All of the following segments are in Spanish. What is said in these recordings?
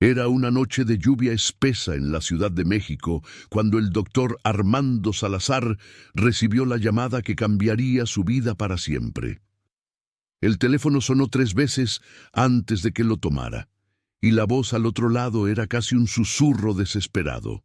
Era una noche de lluvia espesa en la Ciudad de México cuando el doctor Armando Salazar recibió la llamada que cambiaría su vida para siempre. El teléfono sonó 3 veces antes de que lo tomara, y la voz al otro lado era casi un susurro desesperado.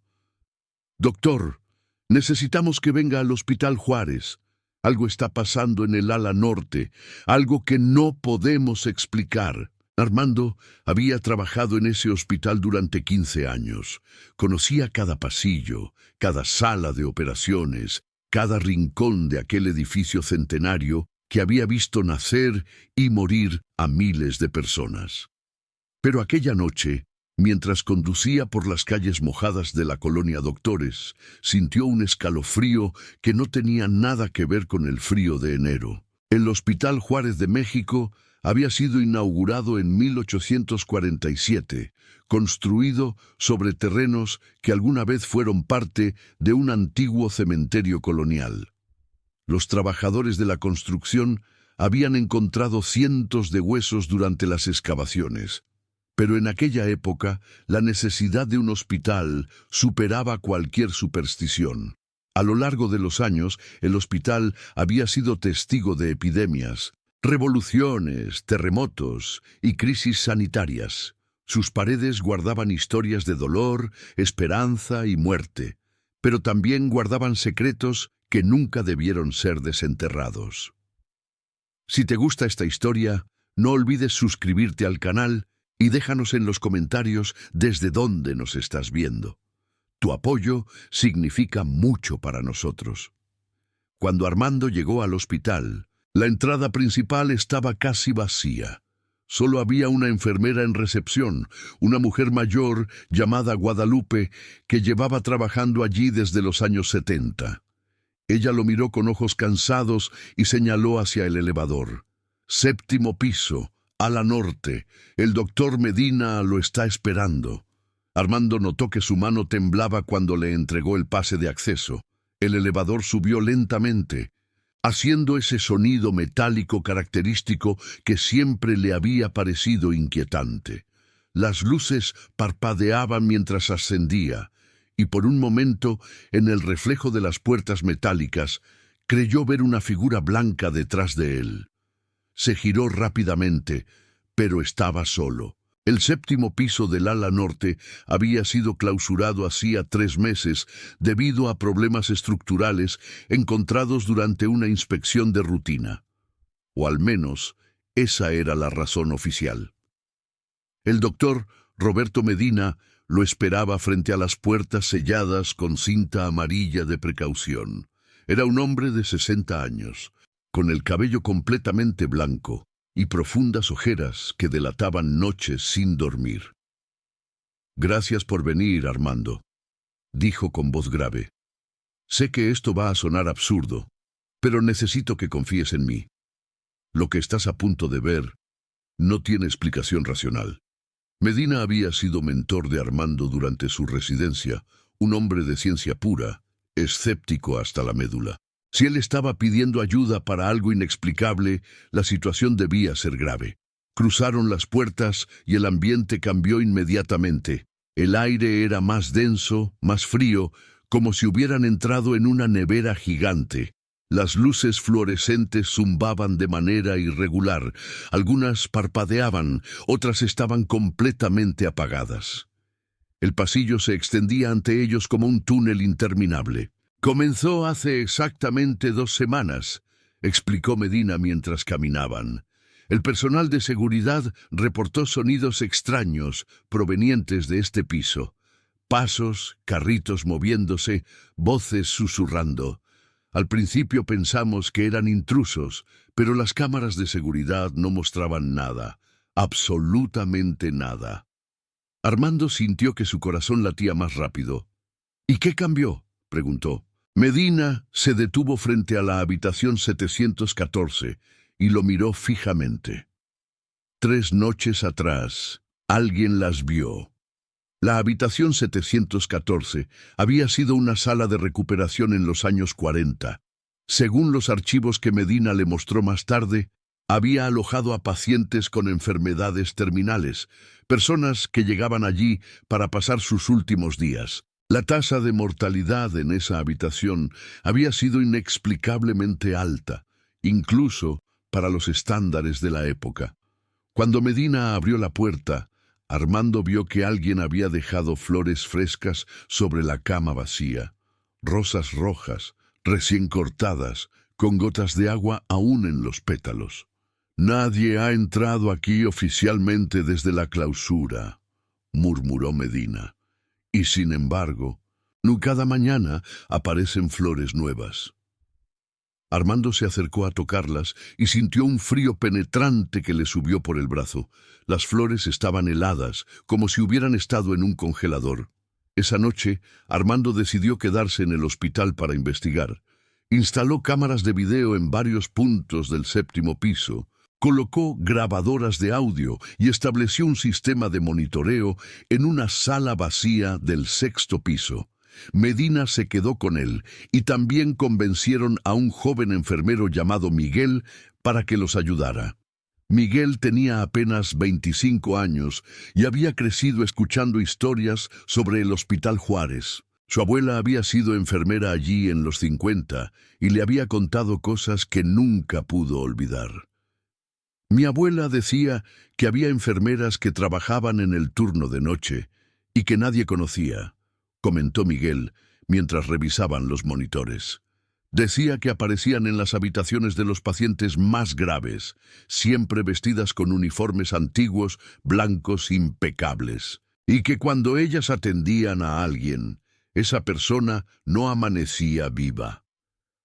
«Doctor, necesitamos que venga al Hospital Juárez. Algo está pasando en el ala norte, algo que no podemos explicar». Armando había trabajado en ese hospital durante 15 años. Conocía cada pasillo, cada sala de operaciones, cada rincón de aquel edificio centenario que había visto nacer y morir a miles de personas. Pero aquella noche, mientras conducía por las calles mojadas de la colonia Doctores, sintió un escalofrío que no tenía nada que ver con el frío de enero. El Hospital Juárez de México había sido inaugurado en 1847, construido sobre terrenos que alguna vez fueron parte de un antiguo cementerio colonial. Los trabajadores de la construcción habían encontrado cientos de huesos durante las excavaciones, pero en aquella época la necesidad de un hospital superaba cualquier superstición. A lo largo de los años, el hospital había sido testigo de epidemias, revoluciones, terremotos y crisis sanitarias. Sus paredes guardaban historias de dolor, esperanza y muerte, pero también guardaban secretos que nunca debieron ser desenterrados. Si te gusta esta historia, no olvides suscribirte al canal y déjanos en los comentarios desde dónde nos estás viendo. Tu apoyo significa mucho para nosotros. Cuando Armando llegó al hospital, la entrada principal estaba casi vacía. Solo había una enfermera en recepción, una mujer mayor llamada Guadalupe, que llevaba trabajando allí desde los años 70. Ella lo miró con ojos cansados y señaló hacia el elevador. «7º piso, ala norte. El doctor Medina lo está esperando». Armando notó que su mano temblaba cuando le entregó el pase de acceso. El elevador subió lentamente, haciendo ese sonido metálico característico que siempre le había parecido inquietante. Las luces parpadeaban mientras ascendía, y por un momento, en el reflejo de las puertas metálicas, creyó ver una figura blanca detrás de él. Se giró rápidamente, pero estaba solo. El 7º piso del ala norte había sido clausurado hacía 3 meses debido a problemas estructurales encontrados durante una inspección de rutina. O al menos, esa era la razón oficial. El doctor Roberto Medina lo esperaba frente a las puertas selladas con cinta amarilla de precaución. Era un hombre de 60 años, con el cabello completamente blanco y profundas ojeras que delataban noches sin dormir. «Gracias por venir, Armando», dijo con voz grave. «Sé que esto va a sonar absurdo, pero necesito que confíes en mí. Lo que estás a punto de ver no tiene explicación racional». Medina había sido mentor de Armando durante su residencia, un hombre de ciencia pura, escéptico hasta la médula. Si él estaba pidiendo ayuda para algo inexplicable, la situación debía ser grave. Cruzaron las puertas y el ambiente cambió inmediatamente. El aire era más denso, más frío, como si hubieran entrado en una nevera gigante. Las luces fluorescentes zumbaban de manera irregular. Algunas parpadeaban, otras estaban completamente apagadas. El pasillo se extendía ante ellos como un túnel interminable. «Comenzó hace exactamente 2 semanas», explicó Medina mientras caminaban. El personal de seguridad reportó sonidos extraños provenientes de este piso. Pasos, carritos moviéndose, voces susurrando. Al principio pensamos que eran intrusos, pero las cámaras de seguridad no mostraban nada, absolutamente nada. Armando sintió que su corazón latía más rápido. «¿Y qué cambió?», preguntó. Medina se detuvo frente a la habitación 714 y lo miró fijamente. 3 noches atrás, alguien las vio. La habitación 714 había sido una sala de recuperación en los años 40. Según los archivos que Medina le mostró más tarde, Había alojado a pacientes con enfermedades terminales, personas que llegaban allí para pasar sus últimos días. La tasa de mortalidad en esa habitación había sido inexplicablemente alta, incluso para los estándares de la época. Cuando Medina abrió la puerta, Armando vio que alguien había dejado flores frescas sobre la cama vacía, rosas rojas, recién cortadas, con gotas de agua aún en los pétalos. «Nadie ha entrado aquí oficialmente desde la clausura», murmuró Medina. «Y sin embargo, cada mañana aparecen flores nuevas». Armando se acercó a tocarlas y sintió un frío penetrante que le subió por el brazo. Las flores estaban heladas, como si hubieran estado en un congelador. Esa noche, Armando decidió quedarse en el hospital para investigar. Instaló cámaras de video en varios puntos del 7º piso, colocó grabadoras de audio y estableció un sistema de monitoreo en una sala vacía del 6º piso. Medina se quedó con él y también convencieron a un joven enfermero llamado Miguel para que los ayudara. Miguel tenía apenas 25 años y había crecido escuchando historias sobre el Hospital Juárez. Su abuela había sido enfermera allí en los 50 y le había contado cosas que nunca pudo olvidar. Mi abuela decía que había enfermeras que trabajaban en el turno de noche y que nadie conocía, comentó Miguel mientras revisaban los monitores. Decía que aparecían en las habitaciones de los pacientes más graves, siempre vestidas con uniformes antiguos, blancos, impecables, y que cuando ellas atendían a alguien, esa persona no amanecía viva.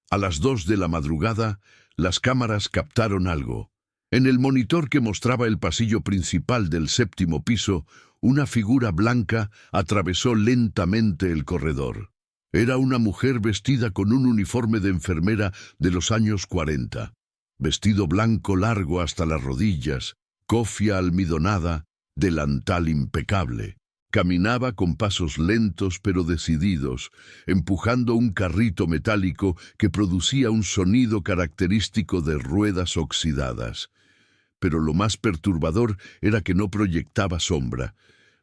A las 2 de la madrugada, las cámaras captaron algo. En el monitor que mostraba el pasillo principal del 7º piso, una figura blanca atravesó lentamente el corredor. Era una mujer vestida con un uniforme de enfermera de los años 40. Vestido blanco largo hasta las rodillas, cofia almidonada, delantal impecable. Caminaba con pasos lentos pero decididos, empujando un carrito metálico que producía un sonido característico de ruedas oxidadas. Pero lo más perturbador era que no proyectaba sombra.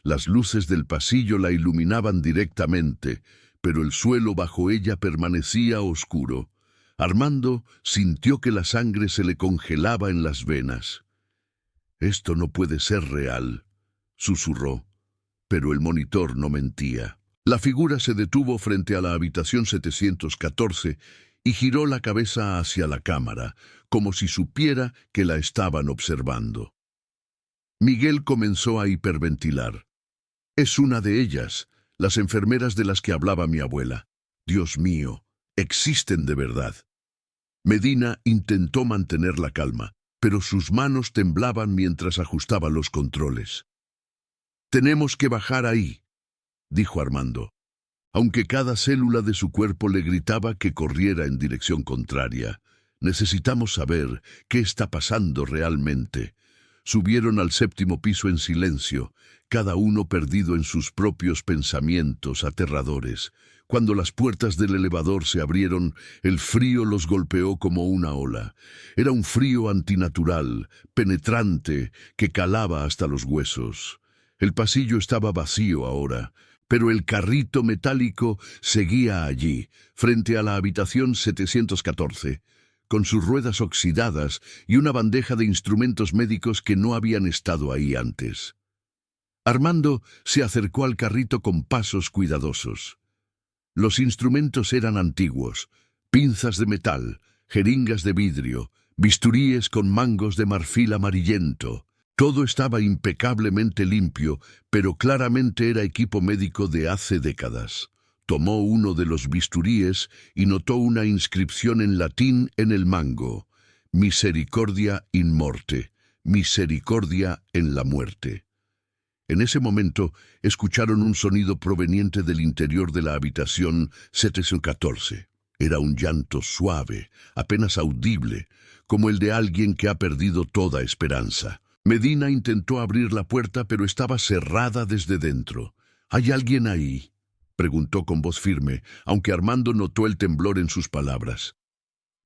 Las luces del pasillo la iluminaban directamente, pero el suelo bajo ella permanecía oscuro. Armando sintió que la sangre se le congelaba en las venas. «Esto no puede ser real», susurró, pero el monitor no mentía. La figura se detuvo frente a la habitación 714 y giró la cabeza hacia la cámara, como si supiera que la estaban observando. Miguel comenzó a hiperventilar. «Es una de ellas, las enfermeras de las que hablaba mi abuela. Dios mío, existen de verdad». Medina intentó mantener la calma, pero sus manos temblaban mientras ajustaba los controles. «Tenemos que bajar ahí», dijo Armando, aunque cada célula de su cuerpo le gritaba que corriera en dirección contraria. «Necesitamos saber qué está pasando realmente». Subieron al 7º piso en silencio, cada uno perdido en sus propios pensamientos aterradores. Cuando las puertas del elevador se abrieron, el frío los golpeó como una ola. Era un frío antinatural, penetrante, que calaba hasta los huesos. El pasillo estaba vacío ahora, pero el carrito metálico seguía allí, frente a la habitación 714, con sus ruedas oxidadas y una bandeja de instrumentos médicos que no habían estado ahí antes. Armando se acercó al carrito con pasos cuidadosos. Los instrumentos eran antiguos: pinzas de metal, jeringas de vidrio, bisturíes con mangos de marfil amarillento. Todo estaba impecablemente limpio, pero claramente era equipo médico de hace décadas. Tomó uno de los bisturíes y notó una inscripción en latín en el mango: «Misericordia in morte», misericordia en la muerte. En ese momento escucharon un sonido proveniente del interior de la habitación 714. Era un llanto suave, apenas audible, como el de alguien que ha perdido toda esperanza. Medina intentó abrir la puerta, pero estaba cerrada desde dentro. «¿Hay alguien ahí?», preguntó con voz firme, aunque Armando notó el temblor en sus palabras.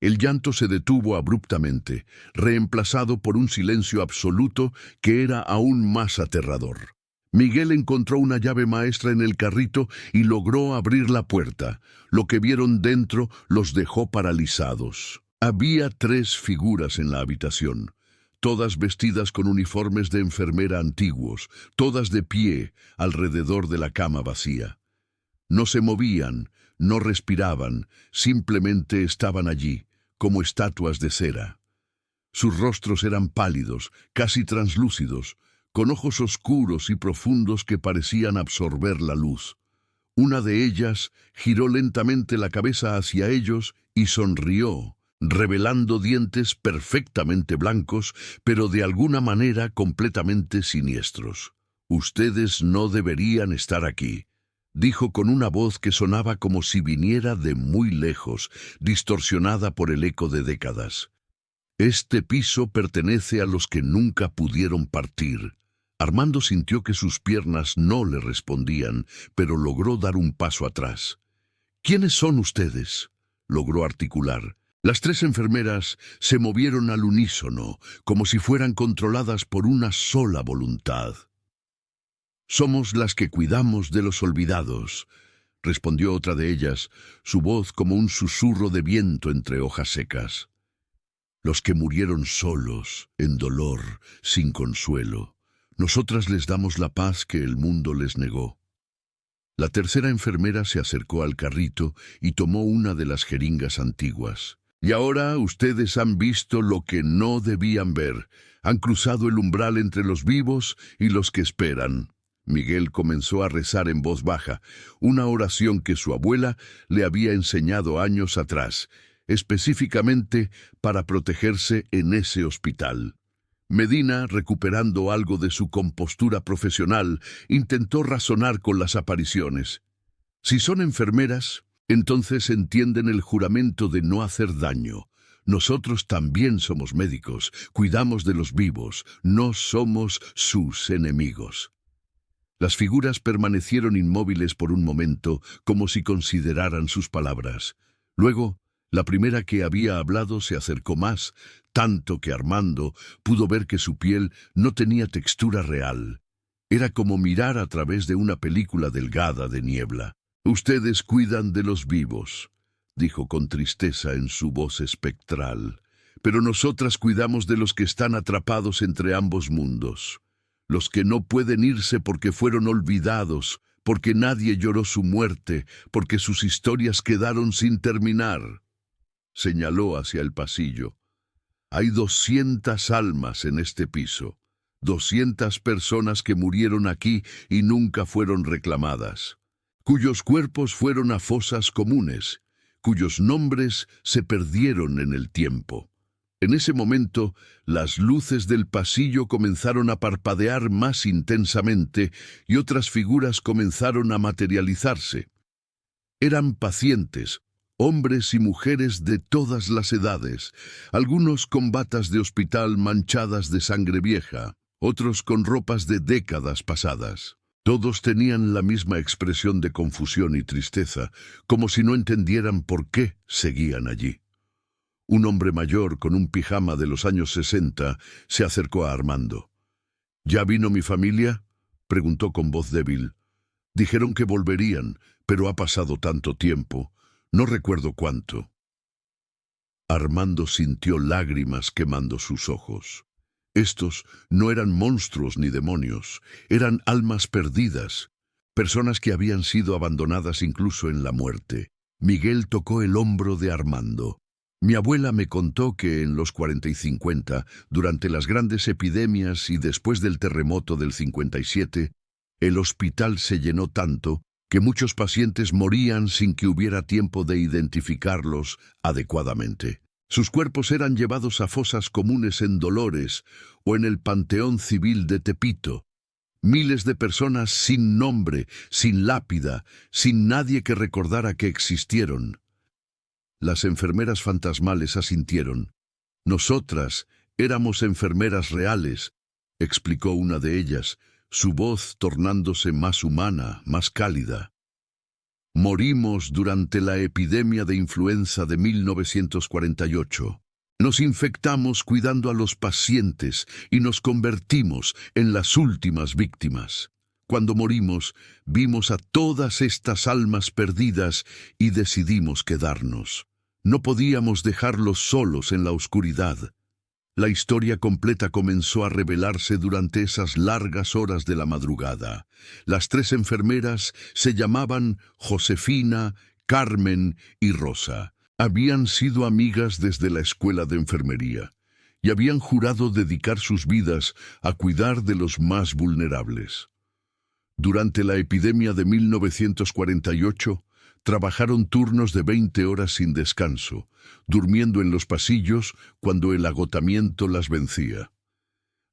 El llanto se detuvo abruptamente, reemplazado por un silencio absoluto que era aún más aterrador. Miguel encontró una llave maestra en el carrito y logró abrir la puerta. Lo que vieron dentro los dejó paralizados. Había 3 figuras en la habitación, todas vestidas con uniformes de enfermera antiguos, todas de pie alrededor de la cama vacía. No se movían, no respiraban, simplemente estaban allí, como estatuas de cera. Sus rostros eran pálidos, casi translúcidos, con ojos oscuros y profundos que parecían absorber la luz. Una de ellas giró lentamente la cabeza hacia ellos y sonrió, revelando dientes perfectamente blancos, pero de alguna manera completamente siniestros. «Ustedes no deberían estar aquí», dijo con una voz que sonaba como si viniera de muy lejos, distorsionada por el eco de décadas. «Este piso pertenece a los que nunca pudieron partir». Armando sintió que sus piernas no le respondían, pero logró dar un paso atrás. «¿Quiénes son ustedes?», logró articular. Las 3 enfermeras se movieron al unísono, como si fueran controladas por una sola voluntad. «Somos las que cuidamos de los olvidados», respondió otra de ellas, su voz como un susurro de viento entre hojas secas. «Los que murieron solos, en dolor, sin consuelo. Nosotras les damos la paz que el mundo les negó». La tercera enfermera se acercó al carrito y tomó una de las jeringas antiguas. «Y ahora ustedes han visto lo que no debían ver. Han cruzado el umbral entre los vivos y los que esperan». Miguel comenzó a rezar en voz baja, una oración que su abuela le había enseñado años atrás, específicamente para protegerse en ese hospital. Medina, recuperando algo de su compostura profesional, intentó razonar con las apariciones. Si son enfermeras, entonces entienden el juramento de no hacer daño. Nosotros también somos médicos, cuidamos de los vivos, no somos sus enemigos. Las figuras permanecieron inmóviles por un momento, como si consideraran sus palabras. Luego, la primera que había hablado se acercó más, tanto que Armando pudo ver que su piel no tenía textura real. Era como mirar a través de una película delgada de niebla. «Ustedes cuidan de los vivos», dijo con tristeza en su voz espectral. «Pero nosotras cuidamos de los que están atrapados entre ambos mundos. Los que no pueden irse porque fueron olvidados, porque nadie lloró su muerte, porque sus historias quedaron sin terminar». Señaló hacia el pasillo. «Hay 200 almas en este piso, 200 personas que murieron aquí y nunca fueron reclamadas, cuyos cuerpos fueron a fosas comunes, cuyos nombres se perdieron en el tiempo». En ese momento, las luces del pasillo comenzaron a parpadear más intensamente y otras figuras comenzaron a materializarse. Eran pacientes, hombres y mujeres de todas las edades, algunos con batas de hospital manchadas de sangre vieja, otros con ropas de décadas pasadas. Todos tenían la misma expresión de confusión y tristeza, como si no entendieran por qué seguían allí. Un hombre mayor con un pijama de los años 60 se acercó a Armando. «¿Ya vino mi familia?», preguntó con voz débil. «Dijeron que volverían, pero ha pasado tanto tiempo. No recuerdo cuánto». Armando sintió lágrimas quemando sus ojos. Estos no eran monstruos ni demonios, eran almas perdidas, personas que habían sido abandonadas incluso en la muerte. Miguel tocó el hombro de Armando. «Mi abuela me contó que en los 40 y 50, durante las grandes epidemias y después del terremoto del 57, el hospital se llenó tanto que muchos pacientes morían sin que hubiera tiempo de identificarlos adecuadamente. Sus cuerpos eran llevados a fosas comunes en Dolores o en el Panteón Civil de Tepito. Miles de personas sin nombre, sin lápida, sin nadie que recordara que existieron». Las enfermeras fantasmales asintieron. «Nosotras éramos enfermeras reales», explicó una de ellas, su voz tornándose más humana, más cálida. Morimos durante la epidemia de influenza de 1948. Nos infectamos cuidando a los pacientes y nos convertimos en las últimas víctimas. Cuando morimos, vimos a todas estas almas perdidas y decidimos quedarnos. No podíamos dejarlos solos en la oscuridad. La historia completa comenzó a revelarse durante esas largas horas de la madrugada. Las 3 enfermeras se llamaban Josefina, Carmen y Rosa. Habían sido amigas desde la escuela de enfermería y habían jurado dedicar sus vidas a cuidar de los más vulnerables. Durante la epidemia de 1948, trabajaron turnos de 20 horas sin descanso, durmiendo en los pasillos cuando el agotamiento las vencía.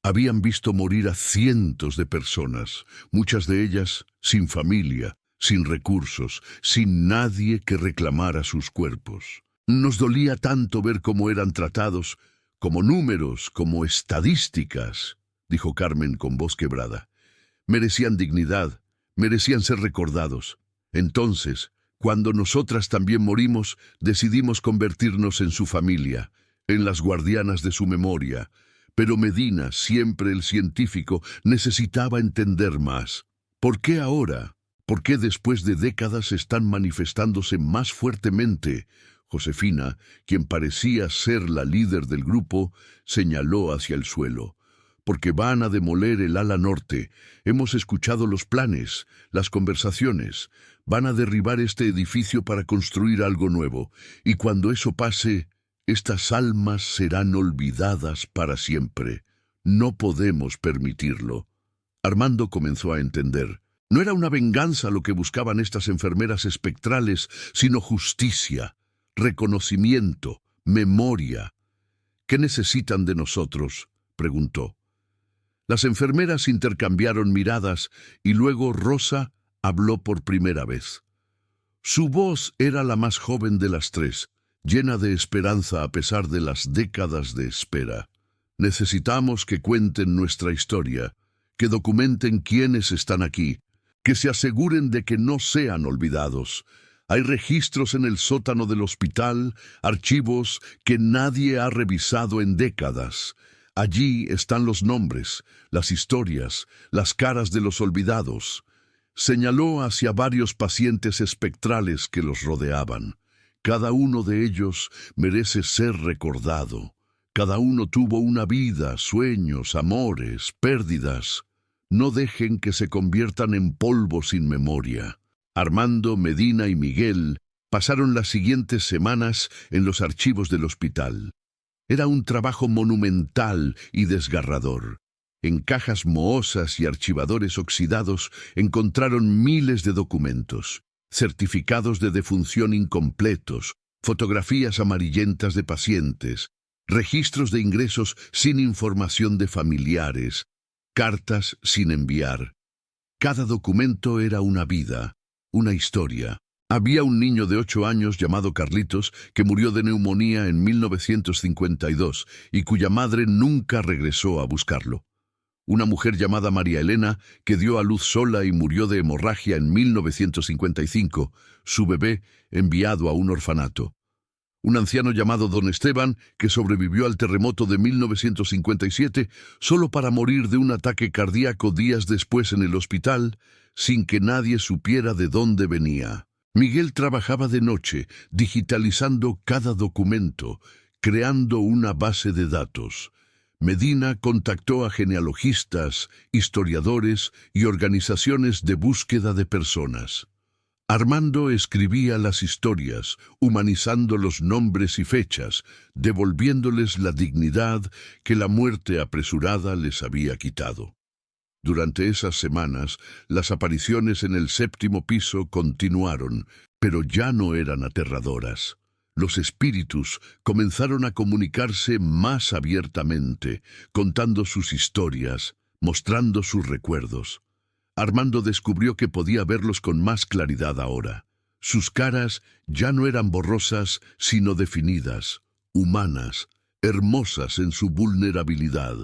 Habían visto morir a cientos de personas, muchas de ellas sin familia, sin recursos, sin nadie que reclamara sus cuerpos. Nos dolía tanto ver cómo eran tratados, como números, como estadísticas, dijo Carmen con voz quebrada. Merecían dignidad, merecían ser recordados. Entonces, cuando nosotras también morimos, decidimos convertirnos en su familia, en las guardianas de su memoria. Pero Medina, siempre el científico, necesitaba entender más. ¿Por qué ahora? ¿Por qué después de décadas están manifestándose más fuertemente? Josefina, quien parecía ser la líder del grupo, señaló hacia el suelo. Porque van a demoler el ala norte. Hemos escuchado los planes, las conversaciones. Van a derribar este edificio para construir algo nuevo. Y cuando eso pase, estas almas serán olvidadas para siempre. No podemos permitirlo. Armando comenzó a entender. No era una venganza lo que buscaban estas enfermeras espectrales, sino justicia, reconocimiento, memoria. ¿Qué necesitan de nosotros?, preguntó. Las enfermeras intercambiaron miradas y luego Rosa habló por primera vez. Su voz era la más joven de las 3, llena de esperanza a pesar de las décadas de espera. Necesitamos que cuenten nuestra historia, que documenten quiénes están aquí, que se aseguren de que no sean olvidados. Hay registros en el sótano del hospital, archivos que nadie ha revisado en décadas. Allí están los nombres, las historias, las caras de los olvidados. Señaló hacia varios pacientes espectrales que los rodeaban. Cada uno de ellos merece ser recordado. Cada uno tuvo una vida, sueños, amores, pérdidas. No dejen que se conviertan en polvo sin memoria. Armando, Medina y Miguel pasaron las siguientes semanas en los archivos del hospital. Era un trabajo monumental y desgarrador. En cajas mohosas y archivadores oxidados encontraron miles de documentos, certificados de defunción incompletos, fotografías amarillentas de pacientes, registros de ingresos sin información de familiares, cartas sin enviar. Cada documento era una vida, una historia. Había un niño de 8 años llamado Carlitos que murió de neumonía en 1952 y cuya madre nunca regresó a buscarlo. Una mujer llamada María Elena que dio a luz sola y murió de hemorragia en 1955, su bebé enviado a un orfanato. Un anciano llamado Don Esteban que sobrevivió al terremoto de 1957 solo para morir de un ataque cardíaco días después en el hospital sin que nadie supiera de dónde venía. Miguel trabajaba de noche, digitalizando cada documento, creando una base de datos. Medina contactó a genealogistas, historiadores y organizaciones de búsqueda de personas. Armando escribía las historias, humanizando los nombres y fechas, devolviéndoles la dignidad que la muerte apresurada les había quitado. Durante esas semanas, las apariciones en el 7º piso continuaron, pero ya no eran aterradoras. Los espíritus comenzaron a comunicarse más abiertamente, contando sus historias, mostrando sus recuerdos. Armando descubrió que podía verlos con más claridad ahora. Sus caras ya no eran borrosas, sino definidas, humanas, hermosas en su vulnerabilidad.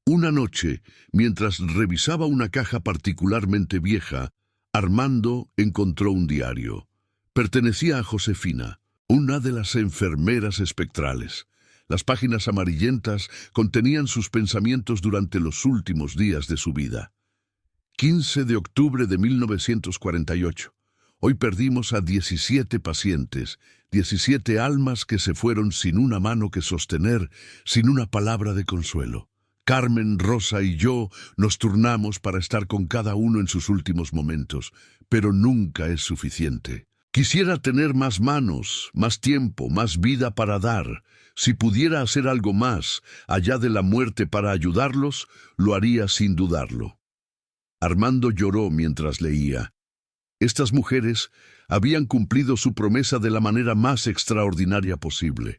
Una noche, mientras revisaba una caja particularmente vieja, Armando encontró un diario. Pertenecía a Josefina, una de las enfermeras espectrales. Las páginas amarillentas contenían sus pensamientos durante los últimos días de su vida. 15 de octubre de 1948. Hoy perdimos a 17 pacientes, 17 almas que se fueron sin una mano que sostener, sin una palabra de consuelo. Carmen, Rosa y yo nos turnamos para estar con cada uno en sus últimos momentos, pero nunca es suficiente. Quisiera tener más manos, más tiempo, más vida para dar. Si pudiera hacer algo más, allá de la muerte para ayudarlos, lo haría sin dudarlo. Armando lloró mientras leía. Estas mujeres habían cumplido su promesa de la manera más extraordinaria posible.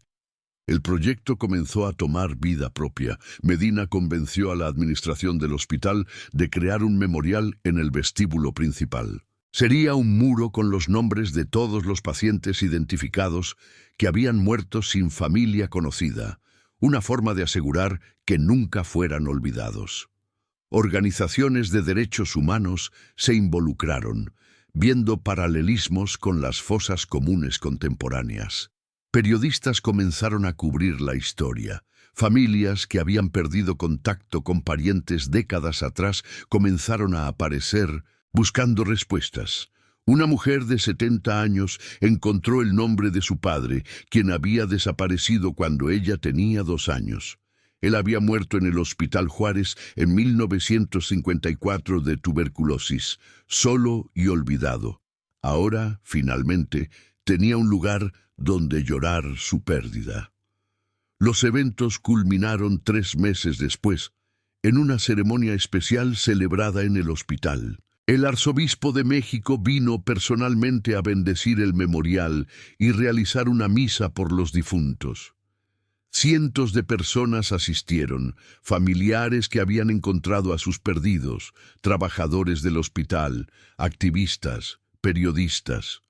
El proyecto comenzó a tomar vida propia. Medina convenció a la administración del hospital de crear un memorial en el vestíbulo principal. Sería un muro con los nombres de todos los pacientes identificados que habían muerto sin familia conocida, una forma de asegurar que nunca fueran olvidados. Organizaciones de derechos humanos se involucraron, viendo paralelismos con las fosas comunes contemporáneas. Periodistas comenzaron a cubrir la historia. Familias que habían perdido contacto con parientes décadas atrás comenzaron a aparecer buscando respuestas. Una mujer de 70 años encontró el nombre de su padre, quien había desaparecido cuando ella tenía 2 años. Él había muerto en el Hospital Juárez en 1954 de tuberculosis, solo y olvidado. Ahora, finalmente, tenía un lugar donde llorar su pérdida. Los eventos culminaron 3 meses después, en una ceremonia especial celebrada en el hospital. El arzobispo de México vino personalmente a bendecir el memorial y realizar una misa por los difuntos. Cientos de personas asistieron, familiares que habían encontrado a sus perdidos, trabajadores del hospital, activistas, periodistas.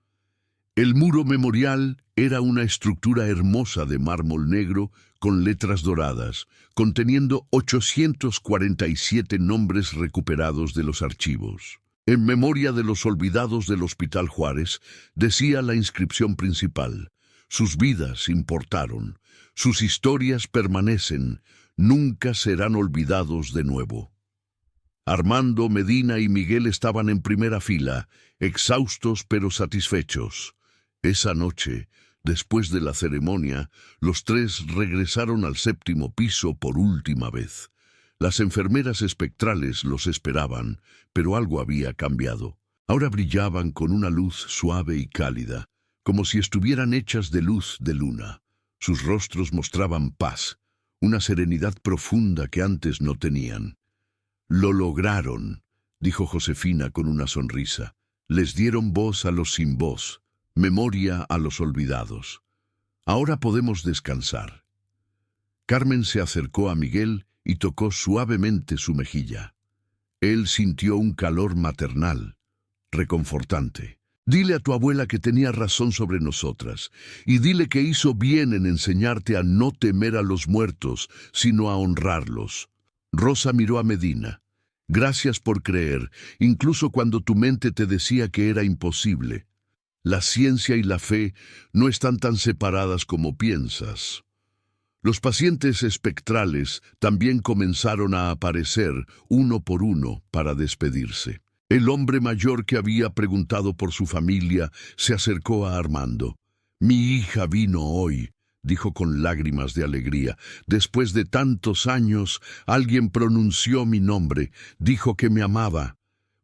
El muro memorial era una estructura hermosa de mármol negro con letras doradas, conteniendo 847 nombres recuperados de los archivos. En memoria de los olvidados del Hospital Juárez, decía la inscripción principal: sus vidas importaron, sus historias permanecen, nunca serán olvidados de nuevo. Armando, Medina y Miguel estaban en primera fila, exhaustos pero satisfechos. Esa noche, después de la ceremonia, los 3 regresaron al 7º piso por última vez. Las enfermeras espectrales los esperaban, pero algo había cambiado. Ahora brillaban con una luz suave y cálida, como si estuvieran hechas de luz de luna. Sus rostros mostraban paz, una serenidad profunda que antes no tenían. «Lo lograron», dijo Josefina con una sonrisa. «Les dieron voz a los sin voz, memoria a los olvidados. Ahora podemos descansar». Carmen se acercó a Miguel y tocó suavemente su mejilla. Él sintió un calor maternal, reconfortante. «Dile a tu abuela que tenía razón sobre nosotras, y dile que hizo bien en enseñarte a no temer a los muertos, sino a honrarlos». Rosa miró a Medina. «Gracias por creer, incluso cuando tu mente te decía que era imposible. La ciencia y la fe no están tan separadas como piensas». Los pacientes espectrales también comenzaron a aparecer uno por uno para despedirse. El hombre mayor que había preguntado por su familia se acercó a Armando. «Mi hija vino hoy», dijo con lágrimas de alegría. «Después de tantos años, alguien pronunció mi nombre, dijo que me amaba.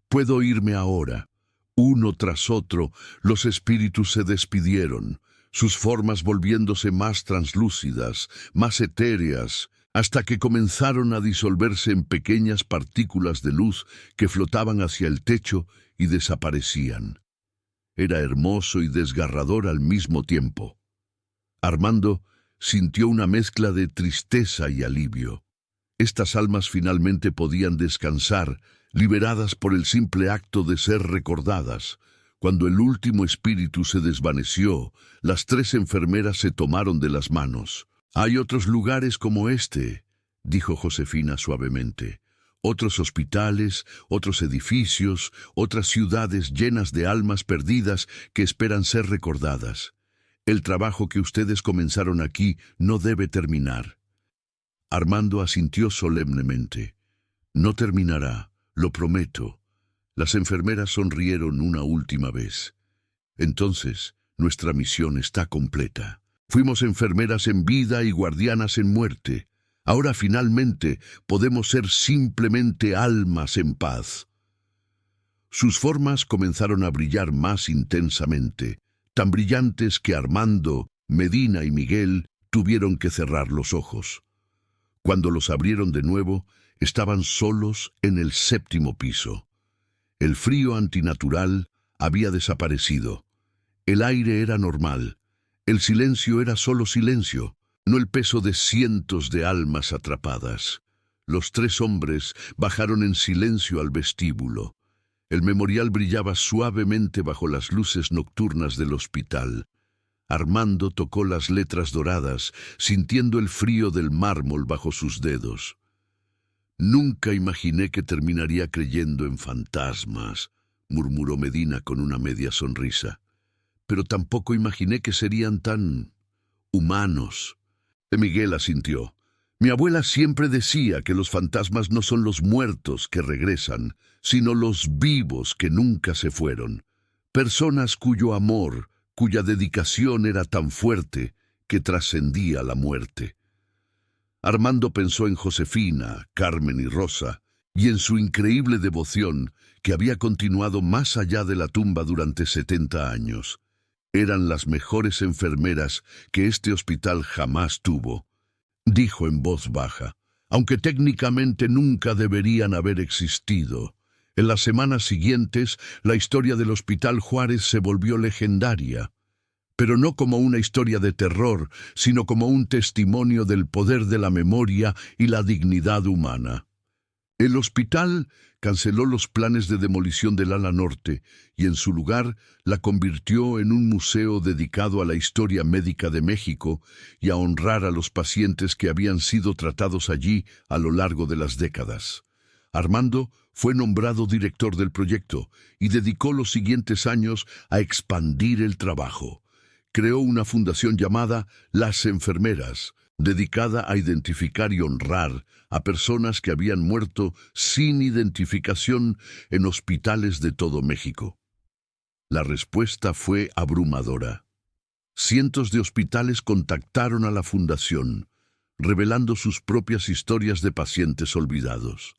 Puedo irme ahora». Uno tras otro, los espíritus se despidieron, sus formas volviéndose más translúcidas, más etéreas, hasta que comenzaron a disolverse en pequeñas partículas de luz que flotaban hacia el techo y desaparecían. Era hermoso y desgarrador al mismo tiempo. Armando sintió una mezcla de tristeza y alivio. Estas almas finalmente podían descansar, liberadas por el simple acto de ser recordadas. Cuando el último espíritu se desvaneció, las 3 enfermeras se tomaron de las manos. «Hay otros lugares como este», dijo Josefina suavemente. Otros hospitales, otros edificios, otras ciudades llenas de almas perdidas que esperan ser recordadas. El trabajo que ustedes comenzaron aquí no debe terminar. Armando asintió solemnemente. No terminará, lo prometo. Las enfermeras sonrieron una última vez. Entonces, nuestra misión está completa. Fuimos enfermeras en vida y guardianas en muerte. Ahora finalmente podemos ser simplemente almas en paz. Sus formas comenzaron a brillar más intensamente, tan brillantes que Armando, Medina y Miguel tuvieron que cerrar los ojos. Cuando los abrieron de nuevo, estaban solos en el 7º piso. El frío antinatural había desaparecido. El aire era normal. El silencio era solo silencio, no el peso de cientos de almas atrapadas. Los 3 hombres bajaron en silencio al vestíbulo. El memorial brillaba suavemente bajo las luces nocturnas del hospital. Armando tocó las letras doradas, sintiendo el frío del mármol bajo sus dedos. Nunca imaginé que terminaría creyendo en fantasmas, murmuró Medina con una media sonrisa. Pero tampoco imaginé que serían tan humanos. Miguel asintió. Mi abuela siempre decía que los fantasmas no son los muertos que regresan, sino los vivos que nunca se fueron. Personas cuyo amor, cuya dedicación era tan fuerte que trascendía la muerte. Armando pensó en Josefina, Carmen y Rosa, y en su increíble devoción que había continuado más allá de la tumba durante 70 años. Eran las mejores enfermeras que este hospital jamás tuvo. Dijo en voz baja, aunque técnicamente nunca deberían haber existido. En las semanas siguientes, la historia del Hospital Juárez se volvió legendaria, pero no como una historia de terror, sino como un testimonio del poder de la memoria y la dignidad humana. El hospital canceló los planes de demolición del ala norte y en su lugar la convirtió en un museo dedicado a la historia médica de México y a honrar a los pacientes que habían sido tratados allí a lo largo de las décadas. Armando fue nombrado director del proyecto y dedicó los siguientes años a expandir el trabajo. Creó una fundación llamada Las Enfermeras, dedicada a identificar y honrar a personas que habían muerto sin identificación en hospitales de todo México. La respuesta fue abrumadora. Cientos de hospitales contactaron a la fundación, revelando sus propias historias de pacientes olvidados.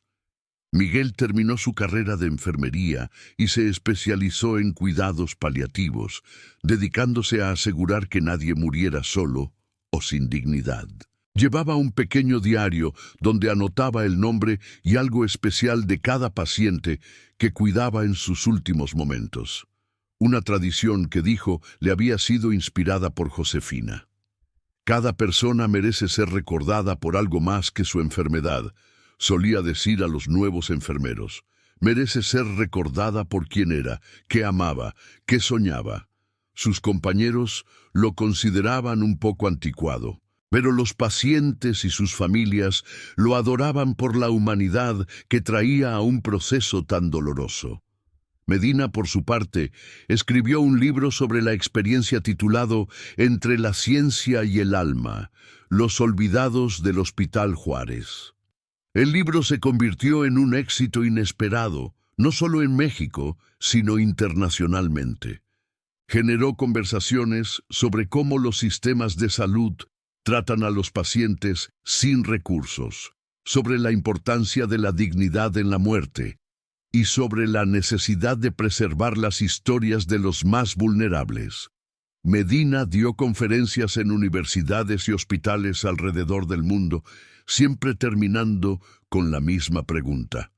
Miguel terminó su carrera de enfermería y se especializó en cuidados paliativos, dedicándose a asegurar que nadie muriera solo o sin dignidad. Llevaba un pequeño diario donde anotaba el nombre y algo especial de cada paciente que cuidaba en sus últimos momentos. Una tradición que dijo le había sido inspirada por Josefina. Cada persona merece ser recordada por algo más que su enfermedad, solía decir a los nuevos enfermeros. Merece ser recordada por quien era, qué amaba, qué soñaba. Sus compañeros lo consideraban un poco anticuado, pero los pacientes y sus familias lo adoraban por la humanidad que traía a un proceso tan doloroso. Medina, por su parte, escribió un libro sobre la experiencia titulado Entre la ciencia y el alma, los olvidados del Hospital Juárez. El libro se convirtió en un éxito inesperado, no solo en México, sino internacionalmente. Generó conversaciones sobre cómo los sistemas de salud tratan a los pacientes sin recursos, sobre la importancia de la dignidad en la muerte y sobre la necesidad de preservar las historias de los más vulnerables. Medina dio conferencias en universidades y hospitales alrededor del mundo, siempre terminando con la misma pregunta.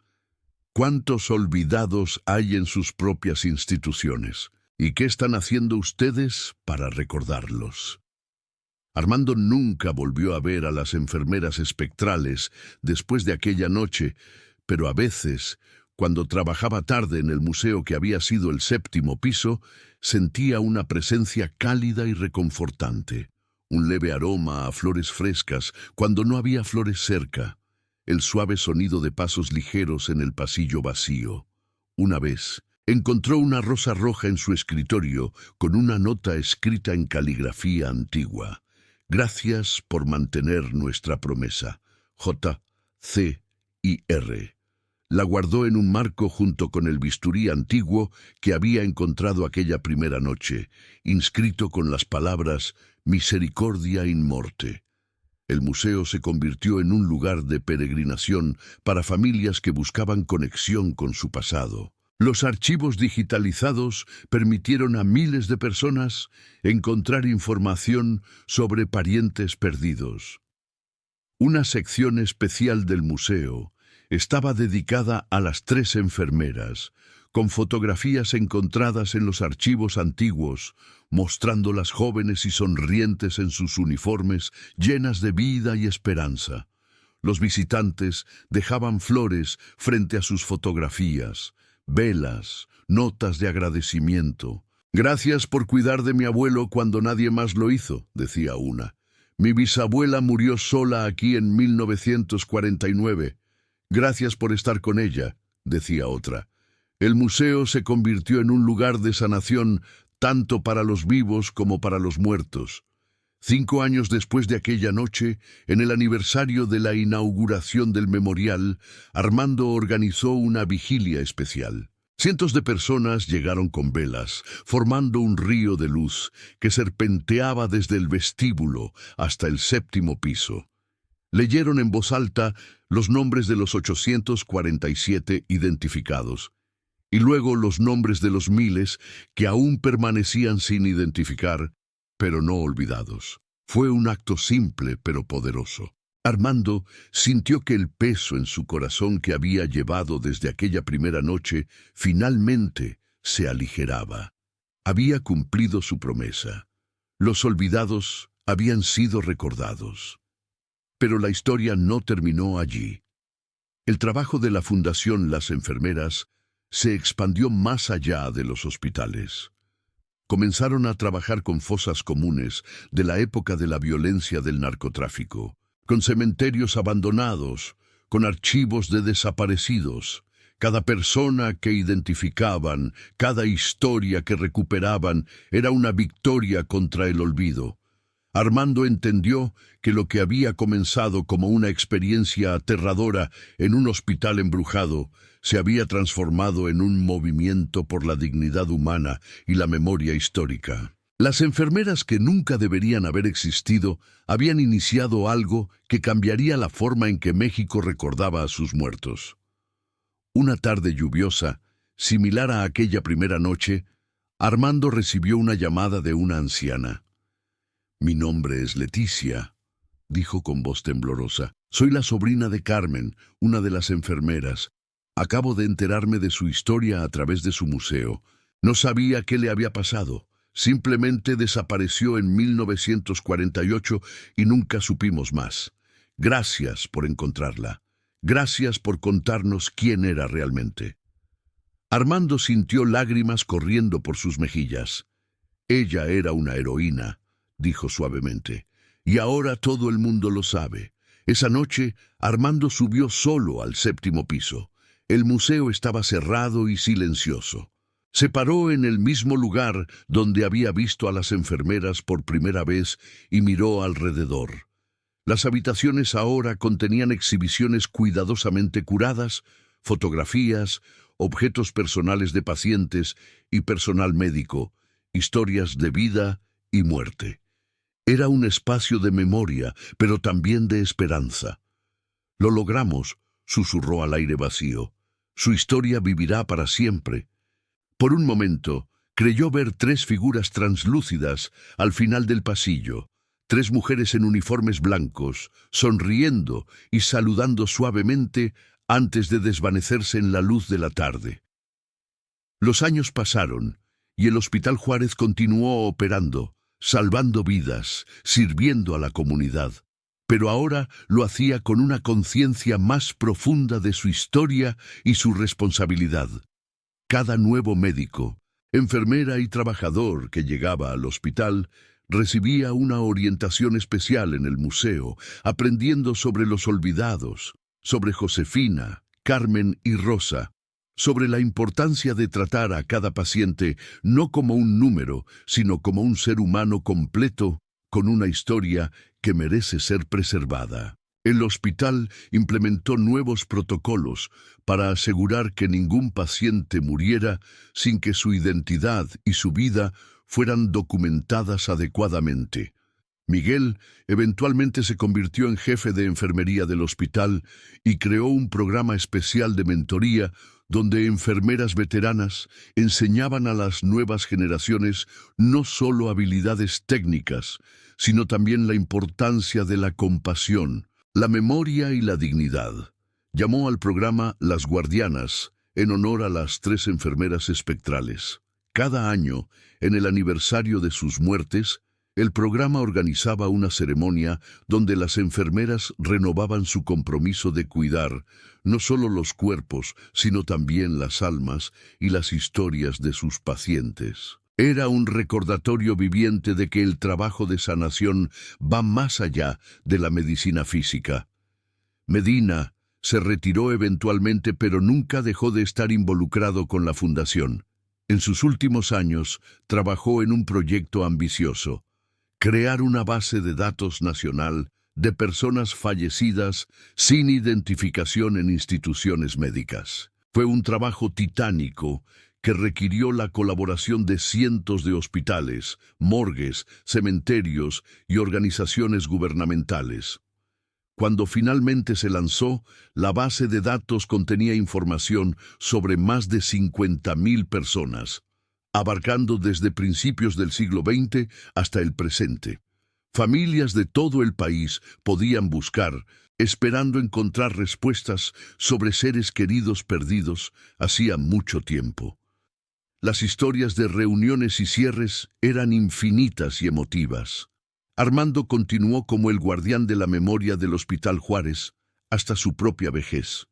¿Cuántos olvidados hay en sus propias instituciones? ¿Y qué están haciendo ustedes para recordarlos? Armando nunca volvió a ver a las enfermeras espectrales después de aquella noche, pero a veces, cuando trabajaba tarde en el museo que había sido el 7º piso, sentía una presencia cálida y reconfortante, un leve aroma a flores frescas cuando no había flores cerca. el suave sonido de pasos ligeros en el pasillo vacío. Una vez, encontró una rosa roja en su escritorio con una nota escrita en caligrafía antigua. Gracias por mantener nuestra promesa. J.C.I.R. La guardó en un marco junto con el bisturí antiguo que había encontrado aquella primera noche, inscrito con las palabras Misericordia in morte. El museo se convirtió en un lugar de peregrinación para familias que buscaban conexión con su pasado. Los archivos digitalizados permitieron a miles de personas encontrar información sobre parientes perdidos. Una sección especial del museo estaba dedicada a las 3 enfermeras, con fotografías encontradas en los archivos antiguos, mostrándolas jóvenes y sonrientes en sus uniformes, llenas de vida y esperanza. Los visitantes dejaban flores frente a sus fotografías, velas, notas de agradecimiento. «Gracias por cuidar de mi abuelo cuando nadie más lo hizo», decía una. «Mi bisabuela murió sola aquí en 1949. Gracias por estar con ella», decía otra. El museo se convirtió en un lugar de sanación tanto para los vivos como para los muertos. 5 años después de aquella noche, en el aniversario de la inauguración del memorial, Armando organizó una vigilia especial. Cientos de personas llegaron con velas, formando un río de luz que serpenteaba desde el vestíbulo hasta el 7º piso. Leyeron en voz alta los nombres de los 847 identificados, y luego los nombres de los miles que aún permanecían sin identificar, pero no olvidados. Fue un acto simple pero poderoso. Armando sintió que el peso en su corazón que había llevado desde aquella primera noche finalmente se aligeraba. Había cumplido su promesa. Los olvidados habían sido recordados. Pero la historia no terminó allí. El trabajo de la Fundación Las Enfermeras se expandió más allá de los hospitales. Comenzaron a trabajar con fosas comunes de la época de la violencia del narcotráfico, con cementerios abandonados, con archivos de desaparecidos. Cada persona que identificaban, cada historia que recuperaban, era una victoria contra el olvido. Armando entendió que lo que había comenzado como una experiencia aterradora en un hospital embrujado se había transformado en un movimiento por la dignidad humana y la memoria histórica. Las enfermeras que nunca deberían haber existido habían iniciado algo que cambiaría la forma en que México recordaba a sus muertos. Una tarde lluviosa, similar a aquella primera noche, Armando recibió una llamada de una anciana. «Mi nombre es Leticia», dijo con voz temblorosa. «Soy la sobrina de Carmen, una de las enfermeras. Acabo de enterarme de su historia a través de su museo. No sabía qué le había pasado. Simplemente desapareció en 1948 y nunca supimos más. Gracias por encontrarla. Gracias por contarnos quién era realmente». Armando sintió lágrimas corriendo por sus mejillas. «Ella era una heroína», dijo suavemente, «y ahora todo el mundo lo sabe». Esa noche, Armando subió solo al 7º piso. El museo estaba cerrado y silencioso. Se paró en el mismo lugar donde había visto a las enfermeras por primera vez y miró alrededor. Las habitaciones ahora contenían exhibiciones cuidadosamente curadas, fotografías, objetos personales de pacientes y personal médico, historias de vida y muerte. Era un espacio de memoria, pero también de esperanza. «Lo logramos», susurró al aire vacío. «Su historia vivirá para siempre». Por un momento, creyó ver 3 figuras translúcidas al final del pasillo, 3 mujeres en uniformes blancos, sonriendo y saludando suavemente antes de desvanecerse en la luz de la tarde. Los años pasaron y el Hospital Juárez continuó operando, salvando vidas, sirviendo a la comunidad. Pero ahora lo hacía con una conciencia más profunda de su historia y su responsabilidad. Cada nuevo médico, enfermera y trabajador que llegaba al hospital recibía una orientación especial en el museo, aprendiendo sobre los olvidados, sobre Josefina, Carmen y Rosa, sobre la importancia de tratar a cada paciente no como un número, sino como un ser humano completo, con una historia que merece ser preservada. El hospital implementó nuevos protocolos para asegurar que ningún paciente muriera sin que su identidad y su vida fueran documentadas adecuadamente. Miguel eventualmente se convirtió en jefe de enfermería del hospital y creó un programa especial de mentoría donde enfermeras veteranas enseñaban a las nuevas generaciones no solo habilidades técnicas, sino también la importancia de la compasión, la memoria y la dignidad. Llamó al programa Las Guardianas, en honor a las 3 enfermeras espectrales. Cada año, en el aniversario de sus muertes, el programa organizaba una ceremonia donde las enfermeras renovaban su compromiso de cuidar no solo los cuerpos, sino también las almas y las historias de sus pacientes. Era un recordatorio viviente de que el trabajo de sanación va más allá de la medicina física. Medina se retiró eventualmente, pero nunca dejó de estar involucrado con la fundación. En sus últimos años, trabajó en un proyecto ambicioso: crear una base de datos nacional de personas fallecidas sin identificación en instituciones médicas. Fue un trabajo titánico que requirió la colaboración de cientos de hospitales, morgues, cementerios y organizaciones gubernamentales. Cuando finalmente se lanzó, la base de datos contenía información sobre más de 50.000 personas, abarcando desde principios del siglo XX hasta el presente. Familias de todo el país podían buscar, esperando encontrar respuestas sobre seres queridos perdidos hacía mucho tiempo. Las historias de reuniones y cierres eran infinitas y emotivas. Armando continuó como el guardián de la memoria del Hospital Juárez hasta su propia vejez.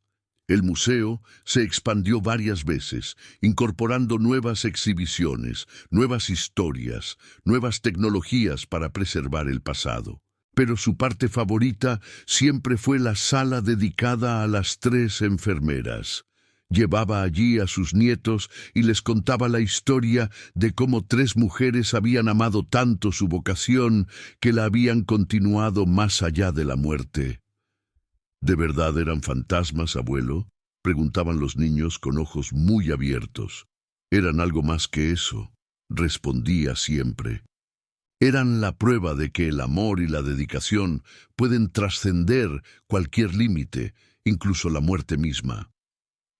El museo se expandió varias veces, incorporando nuevas exhibiciones, nuevas historias, nuevas tecnologías para preservar el pasado. Pero su parte favorita siempre fue la sala dedicada a las 3 enfermeras. Llevaba allí a sus nietos y les contaba la historia de cómo 3 mujeres habían amado tanto su vocación que la habían continuado más allá de la muerte. ¿De verdad eran fantasmas, abuelo?, preguntaban los niños con ojos muy abiertos. Eran algo más que eso, respondía siempre. Eran la prueba de que el amor y la dedicación pueden trascender cualquier límite, incluso la muerte misma.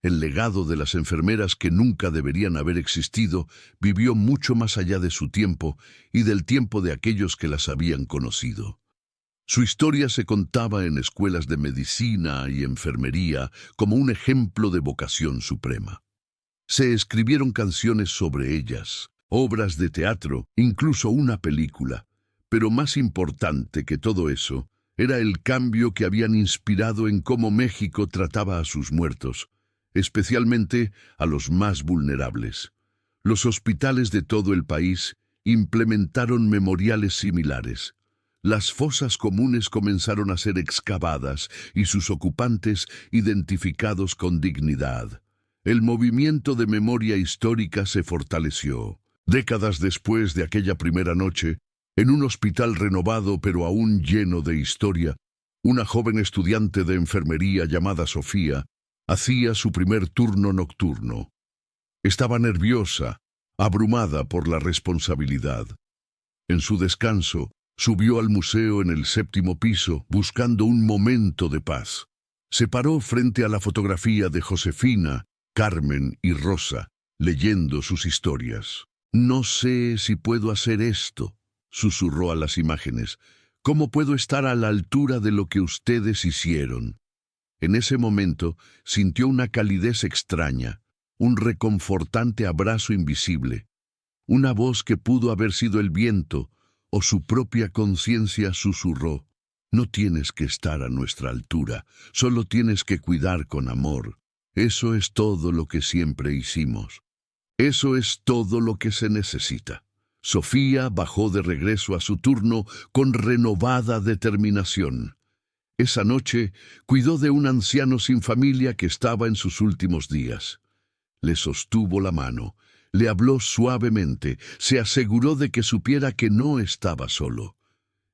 El legado de las enfermeras, que nunca deberían haber existido, vivió mucho más allá de su tiempo y del tiempo de aquellos que las habían conocido. Su historia se contaba en escuelas de medicina y enfermería como un ejemplo de vocación suprema. Se escribieron canciones sobre ellas, obras de teatro, incluso una película. Pero más importante que todo eso, era el cambio que habían inspirado en cómo México trataba a sus muertos, especialmente a los más vulnerables. Los hospitales de todo el país implementaron memoriales similares. Las fosas comunes comenzaron a ser excavadas y sus ocupantes identificados con dignidad. El movimiento de memoria histórica se fortaleció. Décadas después de aquella primera noche, en un hospital renovado pero aún lleno de historia, una joven estudiante de enfermería llamada Sofía hacía su primer turno nocturno. Estaba nerviosa, abrumada por la responsabilidad. En su descanso, subió al museo en el 7º piso, buscando un momento de paz. Se paró frente a la fotografía de Josefina, Carmen y Rosa, leyendo sus historias. «No sé si puedo hacer esto», susurró a las imágenes. «¿Cómo puedo estar a la altura de lo que ustedes hicieron?». En ese momento sintió una calidez extraña, un reconfortante abrazo invisible. Una voz que pudo haber sido el viento, o su propia conciencia susurró: «No tienes que estar a nuestra altura, solo tienes que cuidar con amor. Eso es todo lo que siempre hicimos. Eso es todo lo que se necesita». Sofía bajó de regreso a su turno con renovada determinación. Esa noche cuidó de un anciano sin familia que estaba en sus últimos días. Le sostuvo la mano, le habló suavemente, se aseguró de que supiera que no estaba solo.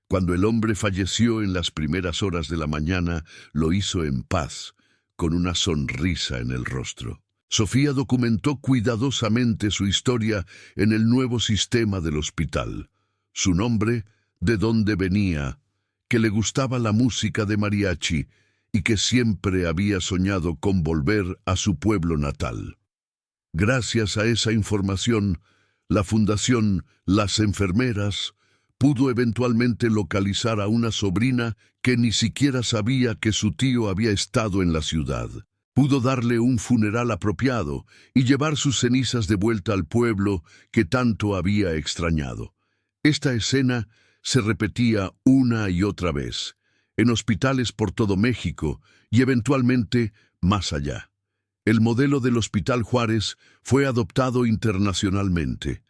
Cuando el hombre falleció en las primeras horas de la mañana, lo hizo en paz, con una sonrisa en el rostro. Sofía documentó cuidadosamente su historia en el nuevo sistema del hospital. Su nombre, de dónde venía, que le gustaba la música de mariachi y que siempre había soñado con volver a su pueblo natal. Gracias a esa información, la Fundación Las Enfermeras pudo eventualmente localizar a una sobrina que ni siquiera sabía que su tío había estado en la ciudad. Pudo darle un funeral apropiado y llevar sus cenizas de vuelta al pueblo que tanto había extrañado. Esta escena se repetía una y otra vez, en hospitales por todo México y eventualmente más allá. El modelo del Hospital Juárez fue adoptado internacionalmente.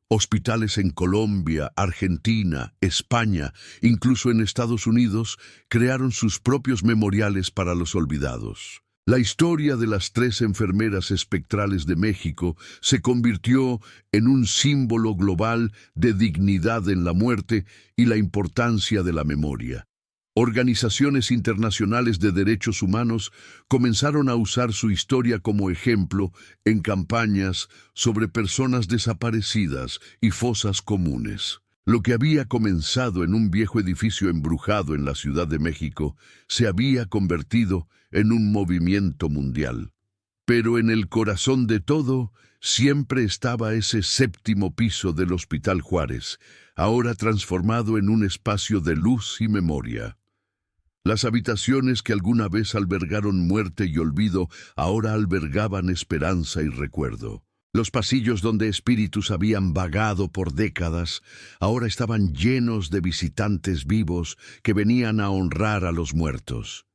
Hospitales en Colombia, Argentina, España, incluso en Estados Unidos, crearon sus propios memoriales para los olvidados. La historia de las 3 enfermeras espectrales de México se convirtió en un símbolo global de dignidad en la muerte y la importancia de la memoria. Organizaciones internacionales de derechos humanos comenzaron a usar su historia como ejemplo en campañas sobre personas desaparecidas y fosas comunes. Lo que había comenzado en un viejo edificio embrujado en la Ciudad de México se había convertido en un movimiento mundial. Pero en el corazón de todo siempre estaba ese 7º piso del Hospital Juárez, ahora transformado en un espacio de luz y memoria. Las habitaciones que alguna vez albergaron muerte y olvido ahora albergaban esperanza y recuerdo. Los pasillos donde espíritus habían vagado por décadas ahora estaban llenos de visitantes vivos que venían a honrar a los muertos.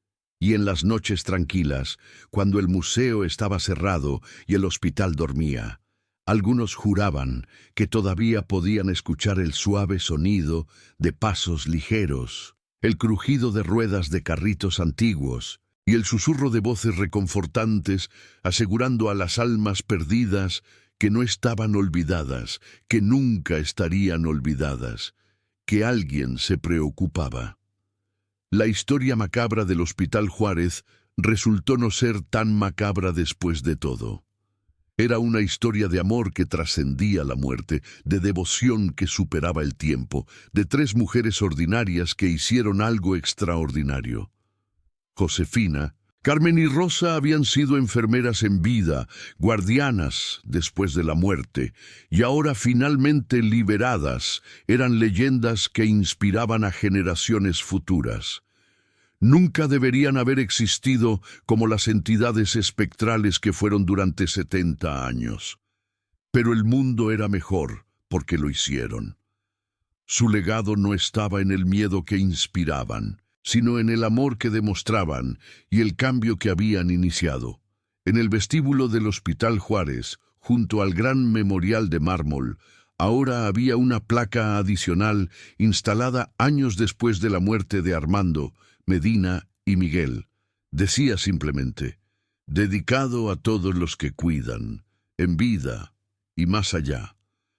Y en las noches tranquilas, cuando el museo estaba cerrado y el hospital dormía, algunos juraban que todavía podían escuchar el suave sonido de pasos ligeros, el crujido de ruedas de carritos antiguos y el susurro de voces reconfortantes asegurando a las almas perdidas que no estaban olvidadas, que nunca estarían olvidadas, que alguien se preocupaba. La historia macabra del Hospital Juárez resultó no ser tan macabra después de todo. Era una historia de amor que trascendía la muerte, de devoción que superaba el tiempo, de 3 mujeres ordinarias que hicieron algo extraordinario. Josefina, Carmen y Rosa habían sido enfermeras en vida, guardianas después de la muerte, y ahora finalmente liberadas, eran leyendas que inspiraban a generaciones futuras. Nunca deberían haber existido como las entidades espectrales que fueron durante 70 años. Pero el mundo era mejor porque lo hicieron. Su legado no estaba en el miedo que inspiraban, sino en el amor que demostraban y el cambio que habían iniciado. En el vestíbulo del Hospital Juárez, junto al gran memorial de mármol, ahora había una placa adicional instalada años después de la muerte de Armando, Medina y Miguel. Decía simplemente, dedicado a todos los que cuidan, en vida y más allá,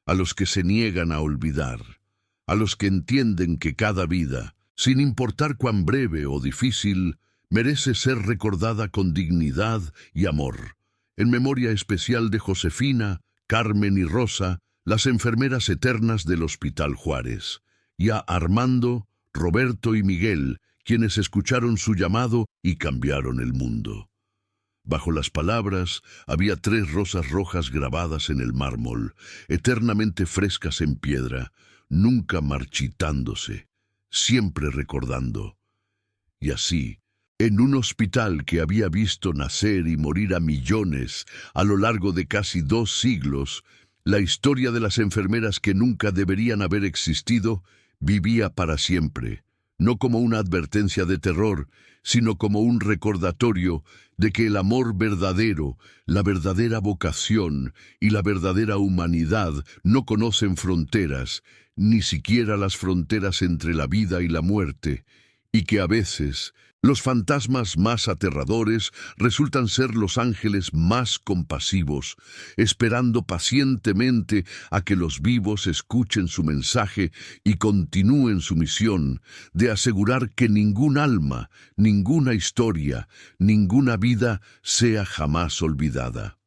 a los que se niegan a olvidar, a los que entienden que cada vida, sin importar cuán breve o difícil, merece ser recordada con dignidad y amor. En memoria especial de Josefina, Carmen y Rosa, las enfermeras eternas del Hospital Juárez, y a Armando, Roberto y Miguel, quienes escucharon su llamado y cambiaron el mundo. Bajo las palabras había 3 rosas rojas grabadas en el mármol, eternamente frescas en piedra, nunca marchitándose, siempre recordando. Y así, en un hospital que había visto nacer y morir a millones a lo largo de casi 2 siglos, la historia de las enfermeras que nunca deberían haber existido vivía para siempre, no como una advertencia de terror, sino como un recordatorio de que el amor verdadero, la verdadera vocación y la verdadera humanidad no conocen fronteras, ni siquiera las fronteras entre la vida y la muerte, y que a veces los fantasmas más aterradores resultan ser los ángeles más compasivos, esperando pacientemente a que los vivos escuchen su mensaje y continúen su misión de asegurar que ningún alma, ninguna historia, ninguna vida sea jamás olvidada.